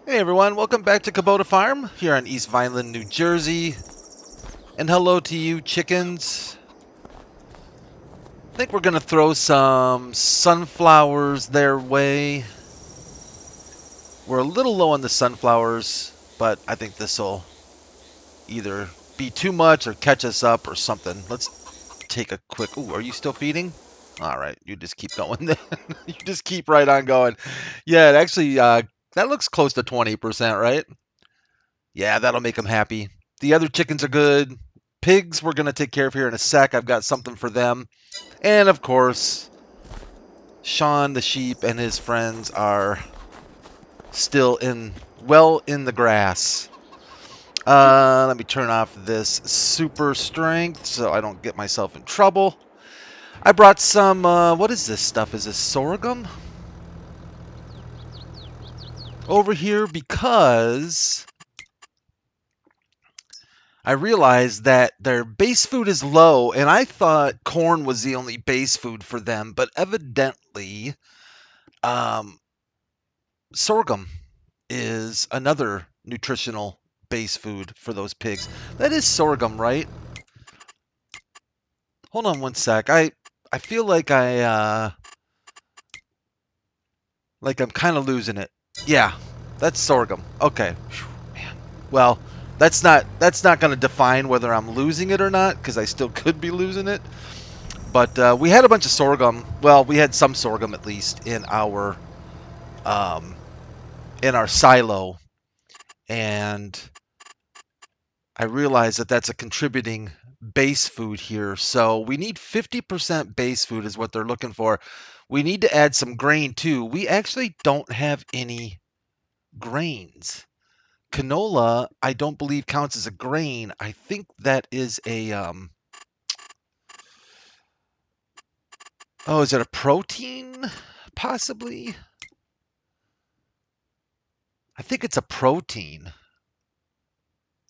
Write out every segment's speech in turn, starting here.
Hey everyone, welcome back to Kubota Farm here on East Vineland, New Jersey. And hello to you chickens. I think we're going to throw some sunflowers their way. We're a little low on the sunflowers, but I think this will either be too much or catch us up or something. Let's take a quick... Ooh, are you still feeding? All right, you just keep going then. You just keep right on going. Yeah, it actually, that looks close to 20%, right? Yeah, that'll make them happy. The other chickens are good. Pigs we're going to take care of here in a sec. I've got something for them. And of course, Sean the sheep and his friends are still well in the grass. Let me turn off this super strength so I don't get myself in trouble. I brought some, what is this stuff? Is this sorghum? Over here because I realized that their base food is low, and I thought corn was the only base food for them, but evidently, um, sorghum is another nutritional base food for those pigs. That is sorghum, right? Hold on one sec. I feel like like I'm kind of losing it. Yeah, that's sorghum. Okay. Whew, man. Well, that's not going to define whether I'm losing it or not, because I still could be losing it. But we had a bunch of sorghum. Well, we had some sorghum at least um, in our silo, and I realized that that's a contributing base food here. So we need 50% base food is what they're looking for. We need to add some grain too. We actually don't have any grains. Canola, I don't believe counts as a grain. I think that is a oh, is it a protein? Possibly. I think it's a protein,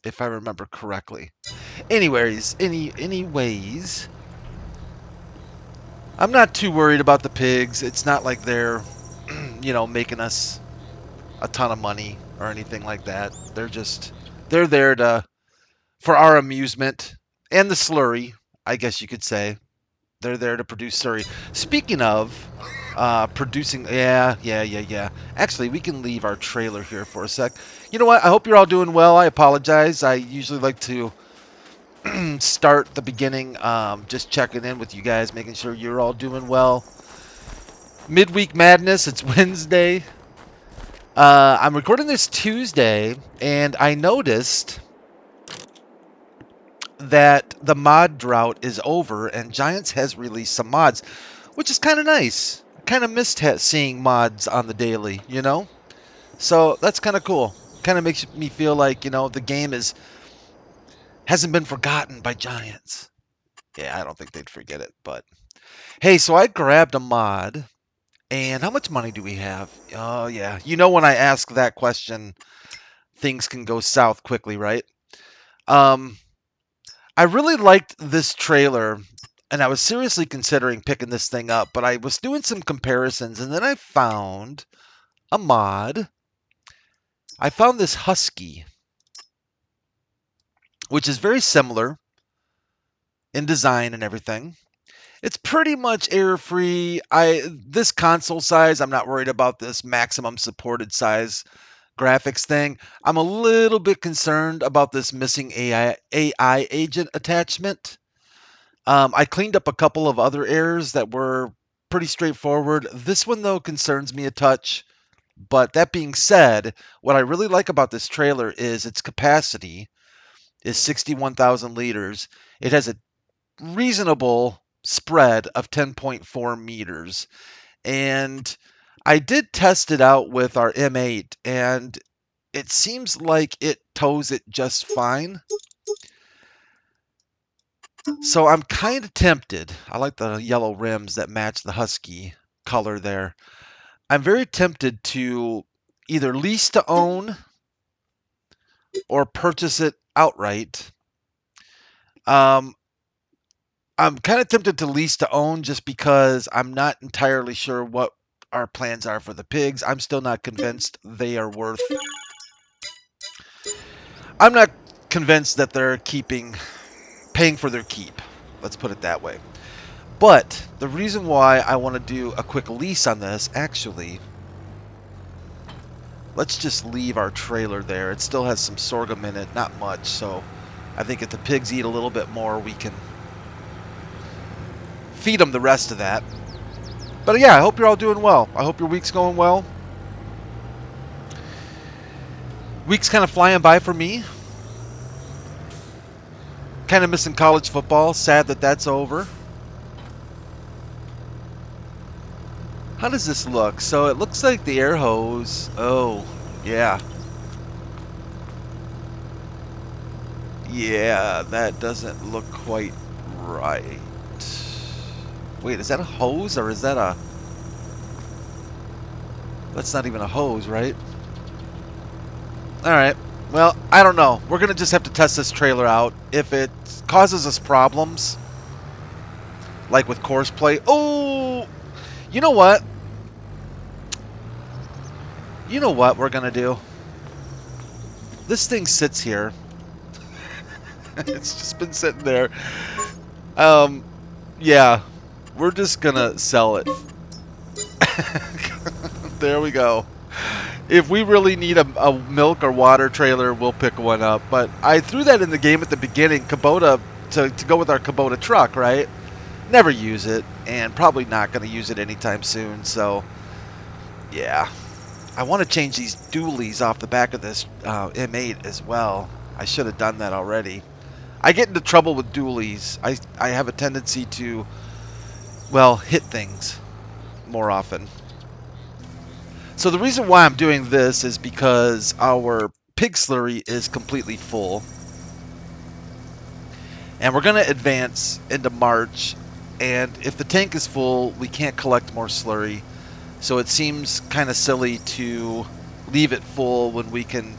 if I remember correctly. Anyways, I'm not too worried about the pigs. It's not like they're, making us a ton of money or anything like that. They're there for our amusement and the slurry, I guess you could say. They're there to produce slurry. Speaking of producing, yeah. Actually, we can leave our trailer here for a sec. You know what? I hope you're all doing well. I apologize. I usually like to start the beginning, just checking in with you guys, making sure you're all doing well. Midweek madness. It's Wednesday. I'm recording this Tuesday, and I noticed that the mod drought is over, and Giants has released some mods, which is kind of nice. I kind of missed seeing mods on the daily, So that's kind of cool. Kind of makes me feel like, the game hasn't been forgotten by Giants. Yeah, I don't think they'd forget it, but hey, so I grabbed a mod, and how much money do we have? Oh, yeah. When I ask that question, things can go south quickly, right? Um, I really liked this trailer, and I was seriously considering picking this thing up, but I was doing some comparisons, and then I found a mod. I found this Husky, which is very similar in design and everything. It's pretty much error-free. This console size, I'm not worried about this maximum supported size graphics thing. I'm a little bit concerned about this missing AI agent attachment. I cleaned up a couple of other errors that were pretty straightforward. This one, though, concerns me a touch. But that being said, what I really like about this trailer is its capacity is 61,000 liters. It has a reasonable spread of 10.4 meters. And I did test it out with our M8, and it seems like it tows it just fine. So I'm kind of tempted. I like the yellow rims that match the Husky color there. I'm very tempted to either lease to own or purchase it outright. I'm kind of tempted to lease to own just because I'm not entirely sure what our plans are for the pigs. I'm still not convinced they are worth I'm not convinced that they're paying for their keep. Let's put it that way. But the reason why I want to do a quick lease on this, actually, let's just leave our trailer there. It still has some sorghum in it, not much, so I think if the pigs eat a little bit more, we can feed them the rest of that. But yeah, I hope you're all doing well. I hope your week's going well. Week's kind of flying by for me. Kind of missing college football. Sad that that's over. How does this look? So it looks like the air hose. Oh, yeah. Yeah, that doesn't look quite right. Wait, is that a hose or is that a... That's not even a hose, right? Alright. Well, I don't know. We're going to just have to test this trailer out. If it causes us problems, like with course play... Oh! You know what? You know what we're going to do? This thing sits here. It's just been sitting there. Yeah. We're just going to sell it. There we go. If we really need a milk or water trailer, we'll pick one up. But I threw that in the game at the beginning, Kubota, to go with our Kubota truck, right? Never use it, and probably not going to use it anytime soon. So, yeah. I want to change these dualies off the back of this M8 as well. I should have done that already. I get into trouble with dualies. I have a tendency to, well, hit things more often. So the reason why I'm doing this is because our pig slurry is completely full. And we're going to advance into March. And if the tank is full, we can't collect more slurry. So it seems kind of silly to leave it full when we can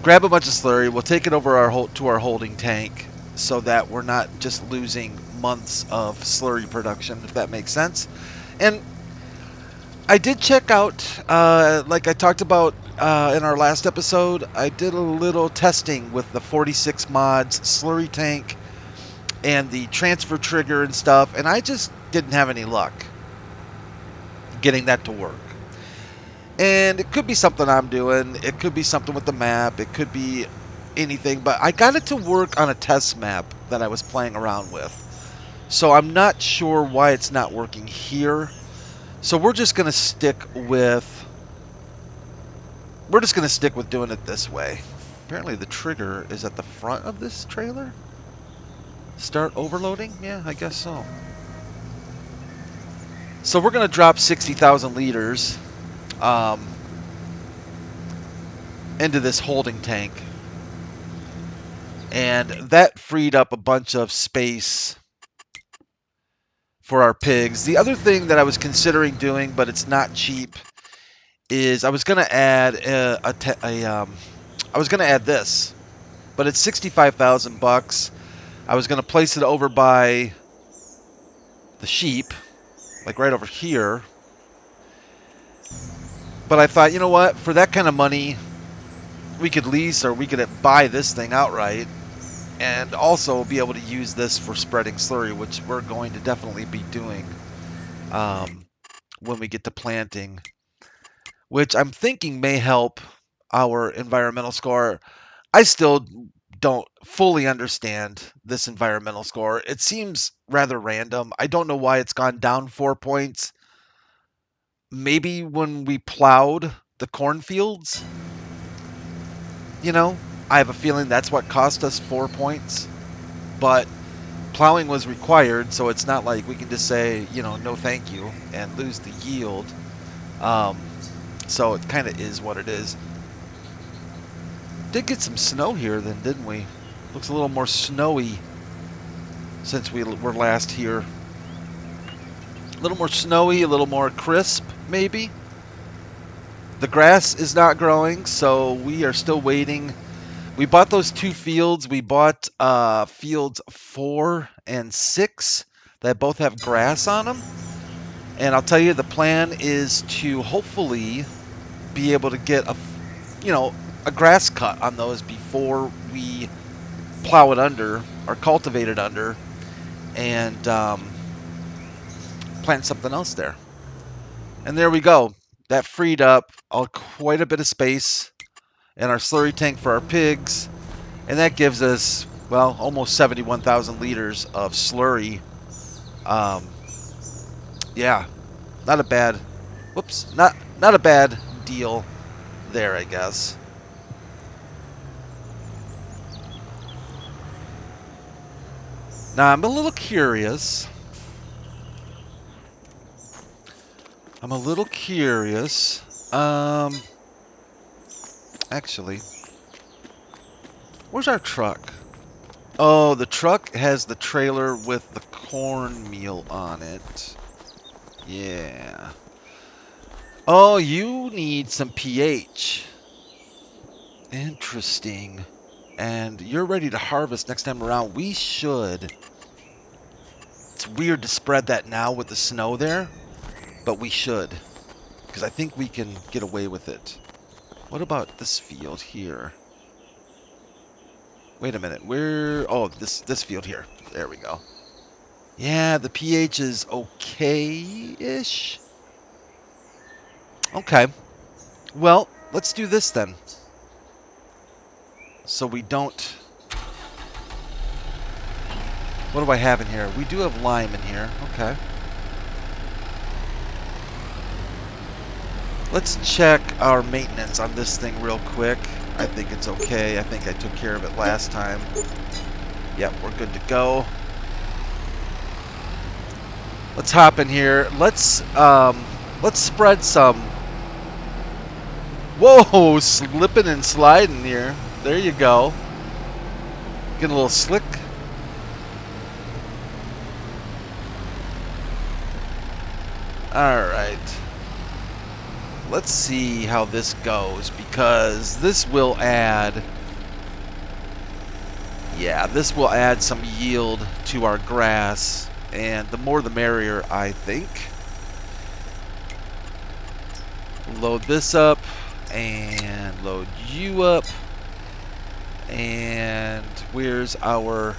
grab a bunch of slurry. We'll take it over to our holding tank so that we're not just losing months of slurry production, if that makes sense. And I did check out, like I talked about in our last episode, I did a little testing with the 46 mods slurry tank and the transfer trigger and stuff, and I just didn't have any luck getting that to work. And it could be something I'm doing, it could be something with the map, it could be anything, but I got it to work on a test map that I was playing around with. So I'm not sure why it's not working here. So we're just going to stick with doing it this way. Apparently the trigger is at the front of this trailer. Start overloading? Yeah, I guess so. So we're going to drop 60,000 liters into this holding tank. And that freed up a bunch of space for our pigs. The other thing that I was considering doing, but it's not cheap, is I was going to add I was going to add this, but it's 65,000 bucks. I was going to place it over by the sheep, like right over here. But I thought, you know what? For that kind of money, we could lease or we could buy this thing outright, and also be able to use this for spreading slurry, which we're going to definitely be doing when we get to planting, which I'm thinking may help our environmental score. I still don't fully understand this environmental score. It seems rather random. I don't know why it's gone down 4 points. Maybe when we plowed the cornfields, you know, I have a feeling that's what cost us 4 points. But plowing was required, so it's not like we can just say, you know, no thank you and lose the yield. So it kind of is what it is. Did get some snow here then, didn't we? Looks a little more snowy since we were last here. A little more snowy, a little more crisp, maybe. The grass is not growing, so we are still waiting. We bought those 2 fields. We bought fields 4 and 6 that both have grass on them. And I'll tell you, the plan is to hopefully be able to get a, you know, a grass cut on those before we plow it under or cultivate it under and plant something else there. And there we go. That freed up quite a bit of space in our slurry tank for our pigs. And that gives us, well, almost 71,000 liters of slurry. Yeah, not a bad, whoops, not a bad deal there, I guess. Now, I'm a little curious. Actually, where's our truck? Oh, the truck has the trailer with the cornmeal on it. Yeah. Oh, you need some pH. Interesting. And you're ready to harvest next time around. We should. It's weird to spread that now with the snow there, but we should. Because I think we can get away with it. What about this field here? Wait a minute. Oh, this field here. There we go. Yeah, the pH is okay-ish. Okay. Well, let's do this then. So we don't... What do I have in here? We do have lime in here. Okay. Let's check our maintenance on this thing real quick. I think it's okay. I think I took care of it last time. Yep, we're good to go. Let's hop in here. Let's spread some. Whoa, slipping and sliding here. There you go. Get a little slick. All right. Let's see how this goes, because this will add... Yeah, this will add some yield to our grass, and the more the merrier, I think. Load this up, and load you up, and where's our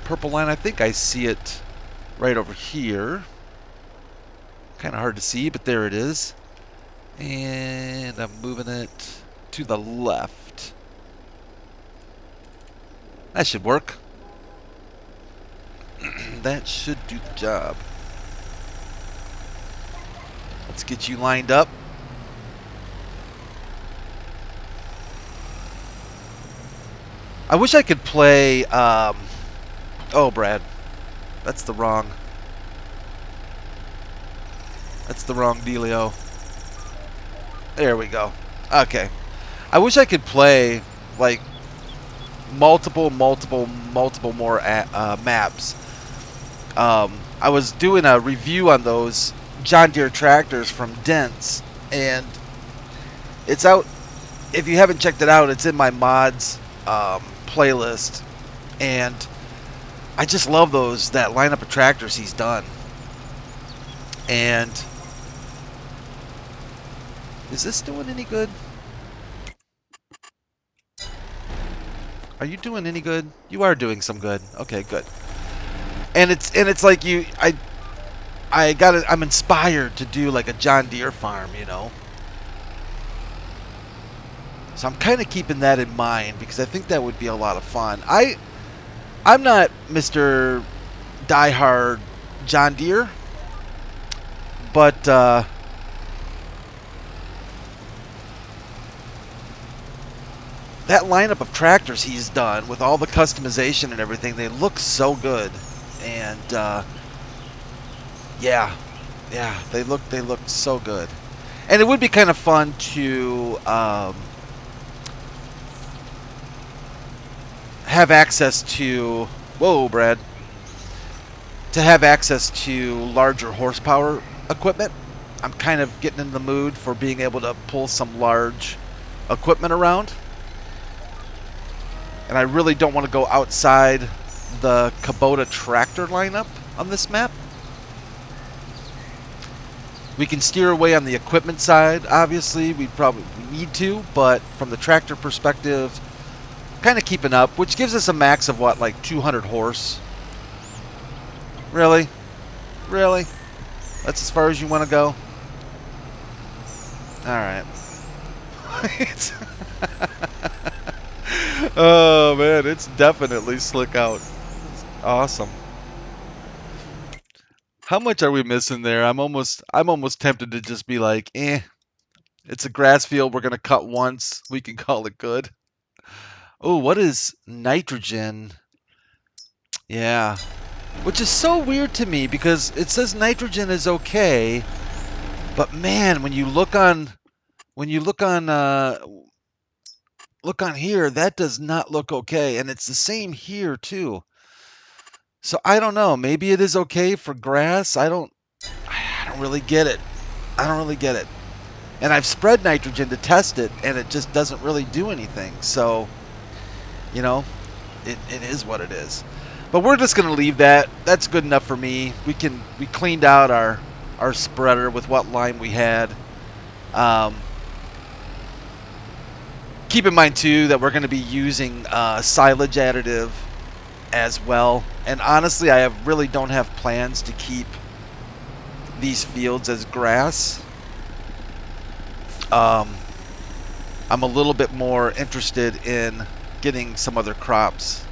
purple line? I think I see it right over here. Kind of hard to see, but there it is. And I'm moving it to the left. That should work. That should do the job. Let's get you lined up. I wish I could play... Oh, Brad. That's the wrong... That's the wrong dealio. There we go. Okay. I wish I could play, like, multiple more maps. I was doing a review on those John Deere tractors from Dents, and it's out. If you haven't checked it out, it's in my mods playlist, and I just love that lineup of tractors he's done. And is this doing any good? Are you doing any good? You are doing some good. Okay, good. And it's like I'm inspired to do like a John Deere farm, you know. So I'm kind of keeping that in mind because I think that would be a lot of fun. I'm not Mr. Diehard John Deere, but that lineup of tractors he's done with all the customization and everything, they look so good. And yeah, they look so good. And it would be kind of fun to have access to, whoa, Brad, to have access to larger horsepower equipment. I'm kind of getting in the mood for being able to pull some large equipment around. And I really don't want to go outside the Kubota tractor lineup on this map. We can steer away on the equipment side. Obviously, we probably need to, but from the tractor perspective, kind of keeping up, which gives us a max of what, like 200 horse? Really? Really? That's as far as you want to go? Alright. Oh man, it's definitely slick out. It's awesome. How much are we missing there? I'm almost tempted to just be like, it's a grass field, we're gonna cut once, we can call it good. Oh, what is nitrogen? Yeah. Which is so weird to me because it says nitrogen is okay, but man, when you look on look on here, that does not look okay, and it's the same here too. So I don't know. Maybe it is okay for grass. I don't really get it. I don't really get it. And I've spread nitrogen to test it, and it just doesn't really do anything. So, you know, it is what it is. But we're just gonna leave that. That's good enough for me. We cleaned out our spreader with what line we had. Keep in mind too that we're going to be using silage additive as well. And honestly, I really don't have plans to keep these fields as grass. I'm a little bit more interested in getting some other crops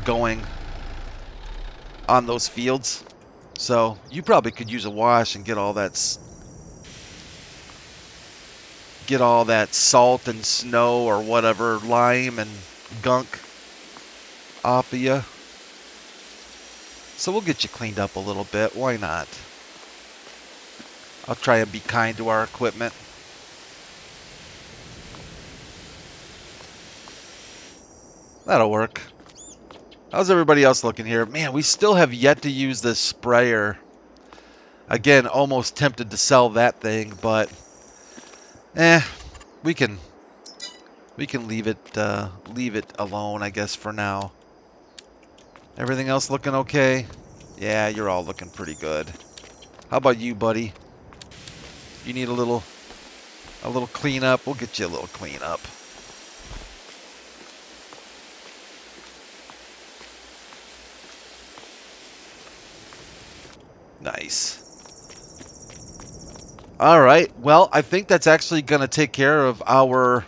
going on those fields. So you probably could use a wash and get all that salt and snow or whatever, lime and gunk off of you. So we'll get you cleaned up a little bit. Why not? I'll try and be kind to our equipment. That'll work. How's everybody else looking here? Man, we still have yet to use this sprayer. Again, almost tempted to sell that thing, but we can leave it alone, I guess, for now. Everything else looking okay? Yeah, you're all looking pretty good. How about you, buddy? You need a little cleanup? We'll get you a little cleanup. Nice. All right. Well, I think that's actually going to take care of our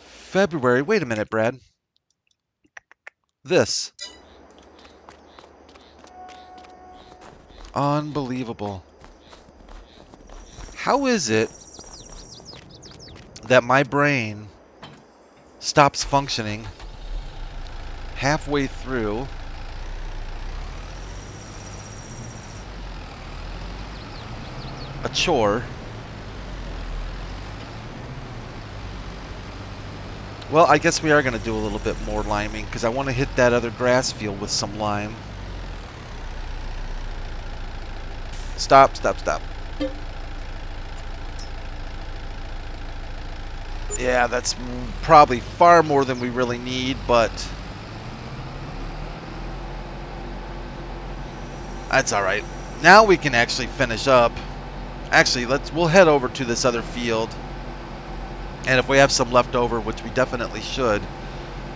February. Wait a minute, Brad. This. Unbelievable. How is it that my brain stops functioning halfway through a chore? Well, I guess we are going to do a little bit more liming because I want to hit that other grass field with some lime. Stop, stop, stop. Yeah, that's probably far more than we really need, but that's all right. Now we can actually finish up. Actually, we'll head over to this other field. And if we have some left over, which we definitely should,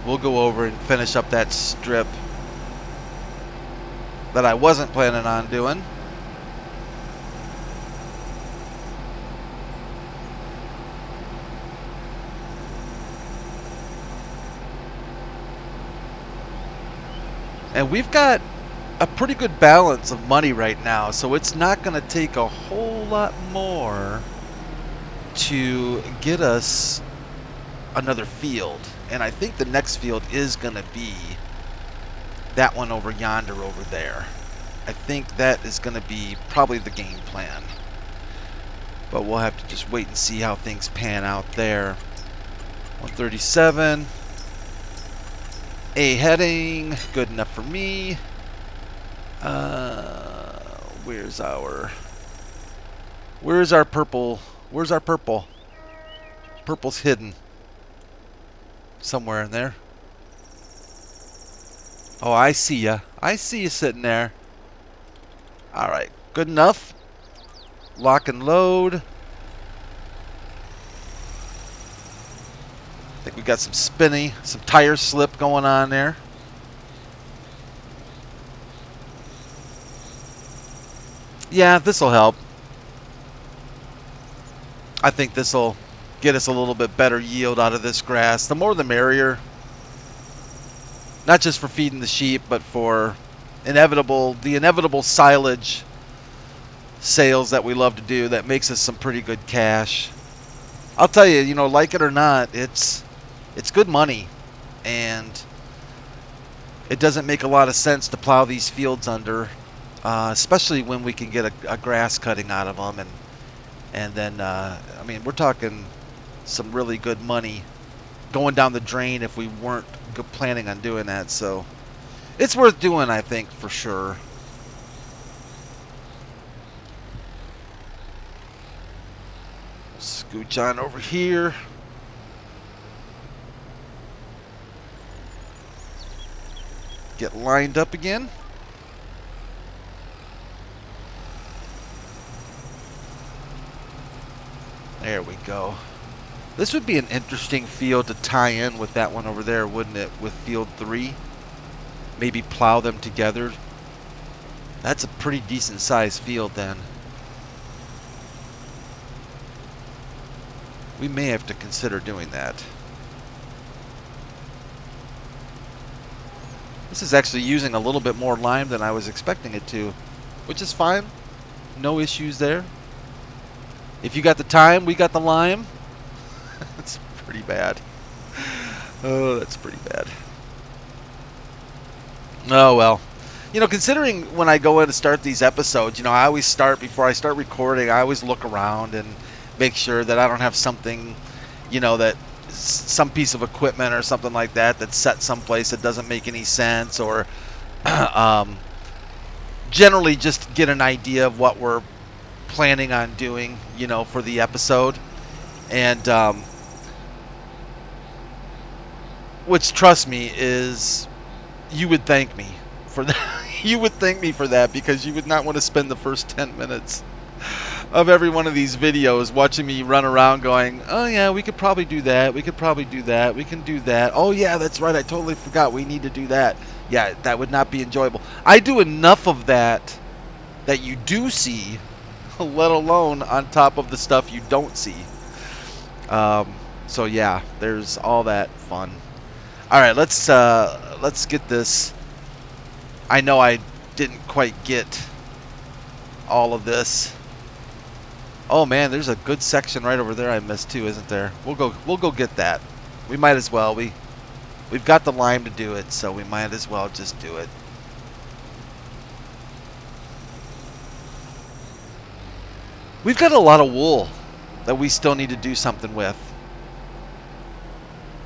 we'll go over and finish up that strip that I wasn't planning on doing. And we've got a pretty good balance of money right now, so it's not going to take a whole lot more to get us another field. And I think the next field is going to be that one over yonder over there. I think that is going to be probably the game plan. But we'll have to just wait and see how things pan out there. 137. A heading. Good enough for me. Where's our purple? Where's our purple? Purple's hidden somewhere in there. Oh, I see ya. I see you sitting there. All right, Good enough. Lock and load. I think we got some spinny, some tire slip going on there. Yeah, this will help. I think this will get us a little bit better yield out of this grass. The more the merrier. Not just for feeding the sheep, but for the inevitable silage sales that we love to do that makes us some pretty good cash. I'll tell you, like it or not, it's good money, and it doesn't make a lot of sense to plow these fields under, especially when we can get a grass cutting out of them, and then I mean, we're talking some really good money going down the drain if we weren't planning on doing that. So it's worth doing, I think, for sure. Scooch on over here. Get lined up again. There we go. This would be an interesting field to tie in with that one over there, wouldn't it? With field 3. Maybe plow them together. That's a pretty decent sized field then. We may have to consider doing that. This is actually using a little bit more lime than I was expecting it to, which is fine. No issues there. If you got the time, we got the lime. That's pretty bad. Oh, that's pretty bad. Oh, well. Considering when I go in to start these episodes, I always start, before I start recording, I always look around and make sure that I don't have something, that some piece of equipment or something like that that's set someplace that doesn't make any sense, or generally just get an idea of what we're planning on doing, for the episode. And which, trust me, is, you would thank me for that. You would thank me for that, because you would not want to spend the first 10 minutes of every one of these videos watching me run around going, oh yeah, we could probably do that, we could probably do that, we can do that, oh yeah, that's right, I totally forgot, we need to do that. Yeah, that would not be enjoyable. I do enough of that you do see, let alone on top of the stuff you don't see. So yeah, there's all that fun. All right, let's get this. I know I didn't quite get all of this. Oh man, there's a good section right over there I missed too, isn't there? We'll go get that. We might as well. We've got the lime to do it, so we might as well just do it. We've got a lot of wool that we still need to do something with.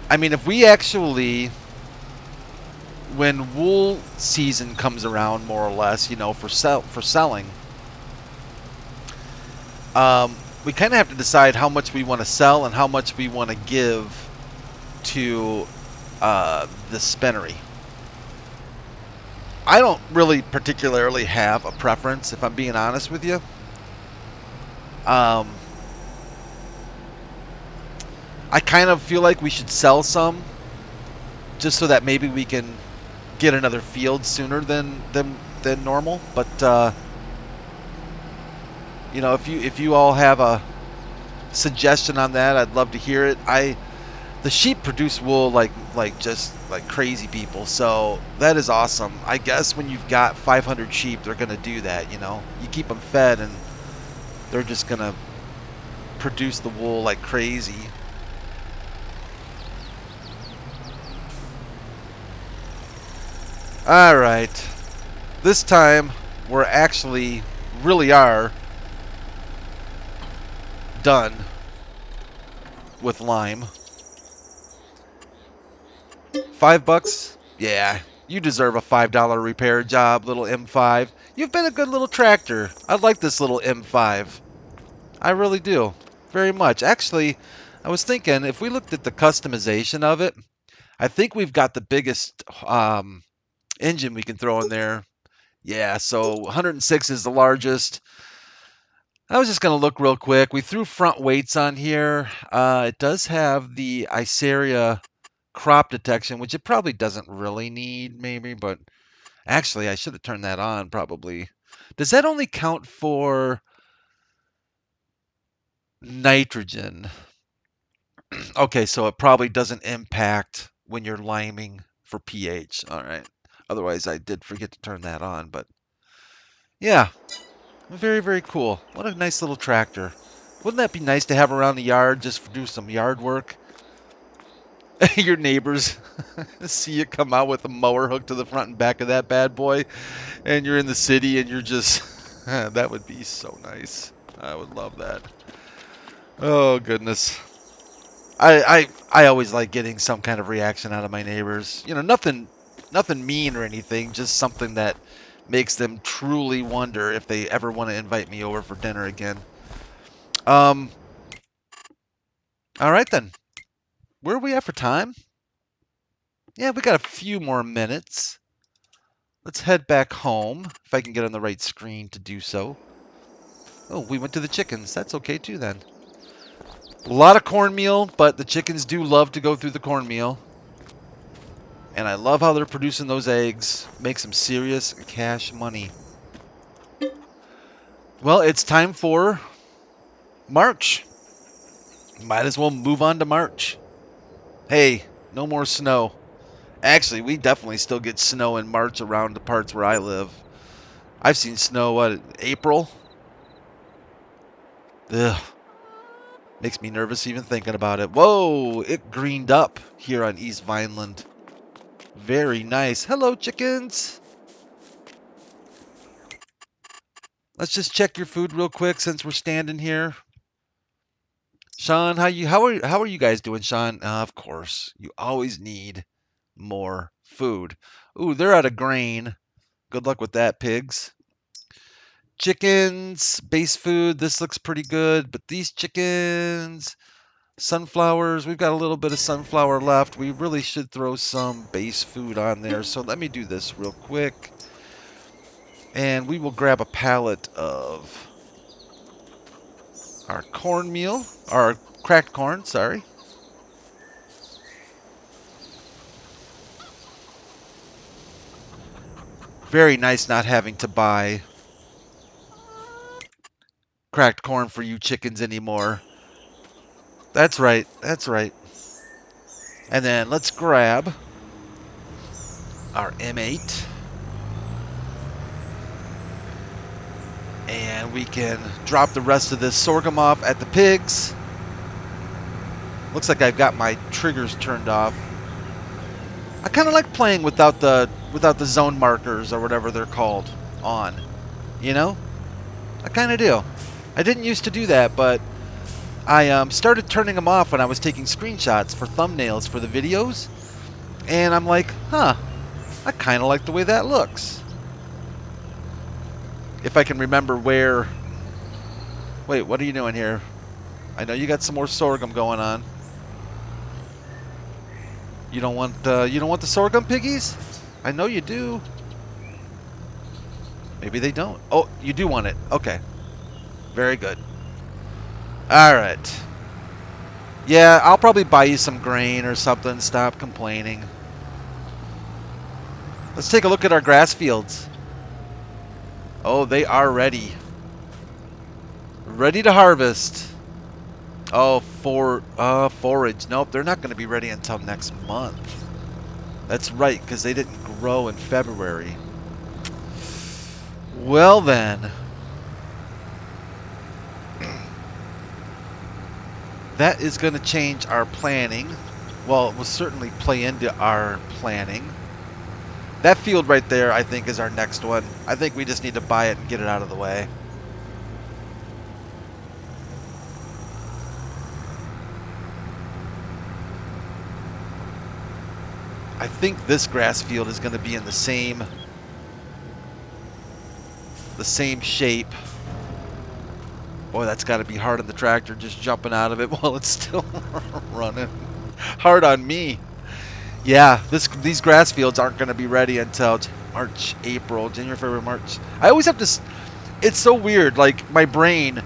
I mean, if we actually, when wool season comes around, more or less, for selling, we kind of have to decide how much we want to sell and how much we want to give to the spinnery. I don't really particularly have a preference, if I'm being honest with you. I kind of feel like we should sell some, just so that maybe we can get another field sooner than normal. But if you all have a suggestion on that, I'd love to hear it. The sheep produce wool like crazy people, so that is awesome. I guess when you've got 500 sheep, they're gonna do that. You keep them fed, and they're just gonna produce the wool like crazy. All right, this time we're actually really are done with lime. $5? Yeah, you deserve a $5 repair job, little M5. You've been a good little tractor. I like this little M5. I really do. Very much. Actually, I was thinking, if we looked at the customization of it, I think we've got the biggest engine we can throw in there Yeah, so 106 is the largest. I was just going to look real quick. We threw front weights on here. It does have the Iseria crop detection, which it probably doesn't really need, maybe, but actually, I should have turned that on, probably. Does that only count for nitrogen? Okay, so it probably doesn't impact when you're liming for pH. All right. Otherwise, I did forget to turn that on, but yeah, very, very cool. What a nice little tractor. Wouldn't that be nice to have around the yard just for do some yard work? Your neighbors see you come out with a mower hooked to the front and back of that bad boy, and you're in the city and you're just that would be so nice. I would love that. Oh goodness. I always like getting some kind of reaction out of my neighbors. You know, nothing mean or anything, just something that makes them truly wonder if they ever want to invite me over for dinner again. All right then. Where are we at for time? Yeah, we got a few more minutes. Let's head back home, if I can get on the right screen to do so. Oh, we went to the chickens. That's okay too then. A lot of cornmeal, but the chickens do love to go through the cornmeal. And I love how they're producing those eggs. Make some serious cash money. Well, it's time for March. Might as well move on to March. Hey, no more snow. Actually, we definitely still get snow in March around the parts where I live. I've seen snow, what, April? Ugh. Makes me nervous even thinking about it. Whoa, it greened up here on East Vineland. Very nice. Hello, chickens. Let's just check your food real quick since we're standing here. Sean, how are you guys doing, Sean? Of course, you always need more food. Ooh, they're out of grain. Good luck with that, pigs. Chickens, base food. This looks pretty good, but these chickens, sunflowers, we've got a little bit of sunflower left. We really should throw some base food on there. So let me do this real quick. And we will grab a pallet of our cornmeal, our cracked corn, sorry. Very nice not having to buy cracked corn for you chickens anymore. That's right, that's right. And then let's grab our M8. And we can drop the rest of this sorghum off at the pigs. Looks like I've got my triggers turned off. I kind of like playing without the zone markers or whatever they're called on. You know? I kind of do. I didn't used to do that, but I started turning them off when I was taking screenshots for thumbnails for the videos. And I'm like, huh, I kind of like the way that looks. If I can remember where... Wait, what are you doing here? I know you got some more sorghum going on. You don't want the sorghum, piggies? I know you do. Maybe they don't. Oh, you do want it. Okay. Very good. All right. Yeah, I'll probably buy you some grain or something. Stop complaining. Let's take a look at our grass fields. Oh, they are ready. Ready to harvest. Oh, forage. Nope, they're not going to be ready until next month. That's right, because they didn't grow in February. Well then. That is going to change our planning. Well, it will certainly play into our planning. That field right there, I think, is our next one. I think we just need to buy it and get it out of the way. I think this grass field is going to be in the same shape. Boy, that's got to be hard on the tractor, just jumping out of it while it's still running. Hard on me. Yeah, these grass fields aren't going to be ready until... March, April, January, February, March. I always have to. It's so weird. Like my brain,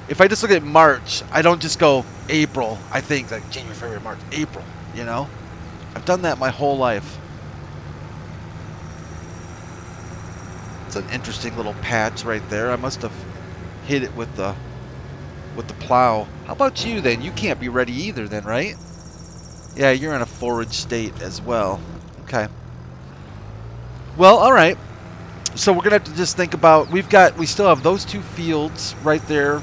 if I just look at March, I don't just go April. I think like January, February, March, April. You know, I've done that my whole life. It's an interesting little patch right there. I must have hit it with the plow. How about you then? You can't be ready either then, right? Yeah, you're in a forage state as well. Okay. Well, all right. So we're gonna have to just think about. We still have those two fields right there.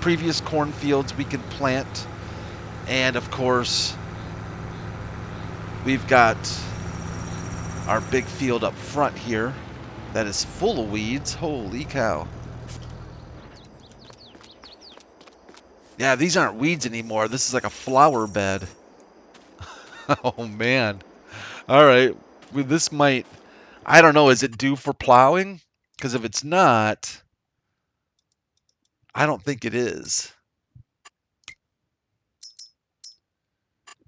Previous cornfields we can plant, and of course we've got our big field up front here that is full of weeds. Holy cow! Yeah, these aren't weeds anymore. This is like a flower bed. Oh man! All right, well, this might. I don't know. Is it due for plowing? Because if it's not, I don't think it is.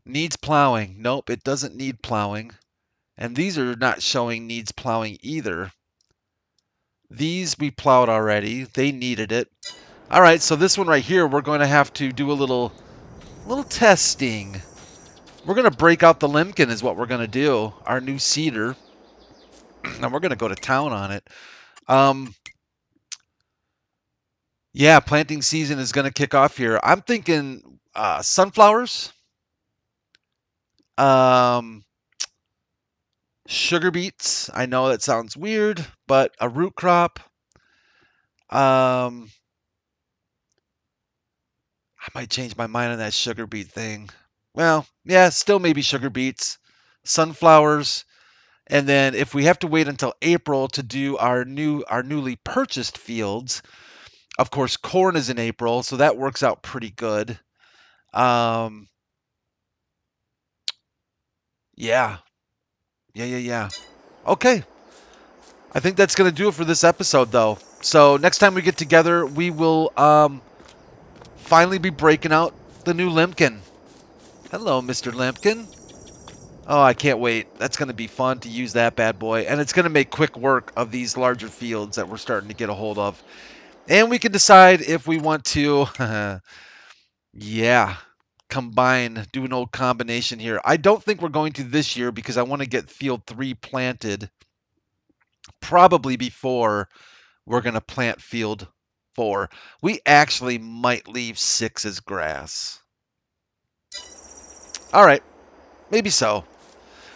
Needs plowing. Nope, it doesn't need plowing. And these are not showing needs plowing either. These we plowed already. They needed it. All right, so this one right here, we're going to have to do a little testing. We're going to break out the Limkin is what we're going to do. Our new cedar. And we're going to go to town on it. Yeah, planting season is going to kick off here. I'm thinking sunflowers. Sugar beets. I know that sounds weird, but a root crop. I might change my mind on that sugar beet thing. Well, yeah, still maybe sugar beets, sunflowers, and then if we have to wait until April to do our newly purchased fields, of course, corn is in April, so that works out pretty good. Yeah. Yeah. Okay. I think that's going to do it for this episode, though. So next time we get together, we will finally be breaking out the new Limkin. Hello, Mr. Limkin. Oh, I can't wait. That's going to be fun to use that bad boy. And it's going to make quick work of these larger fields that we're starting to get a hold of. And we can decide if we want to, yeah, do an old combination here. I don't think we're going to this year because I want to get field 3 planted probably before we're going to plant field 4. We actually might leave 6 as grass. All right, maybe so.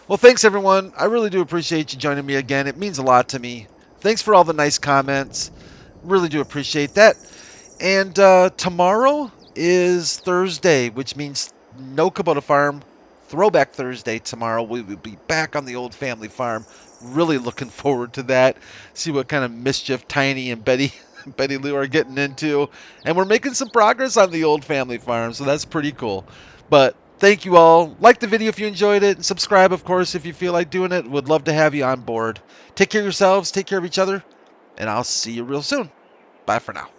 Well, thanks, everyone. I really do appreciate you joining me again. It means a lot to me. Thanks for all the nice comments. Really do appreciate that. And tomorrow is Thursday, which means no Kubota Farm. Throwback Thursday tomorrow. We will be back on the old family farm. Really looking forward to that. See what kind of mischief Tiny and Betty Lou are getting into. And we're making some progress on the old family farm, so that's pretty cool. But thank you all. Like the video if you enjoyed it. And subscribe, of course, if you feel like doing it. Would love to have you on board. Take care of yourselves. Take care of each other. And I'll see you real soon. Bye for now.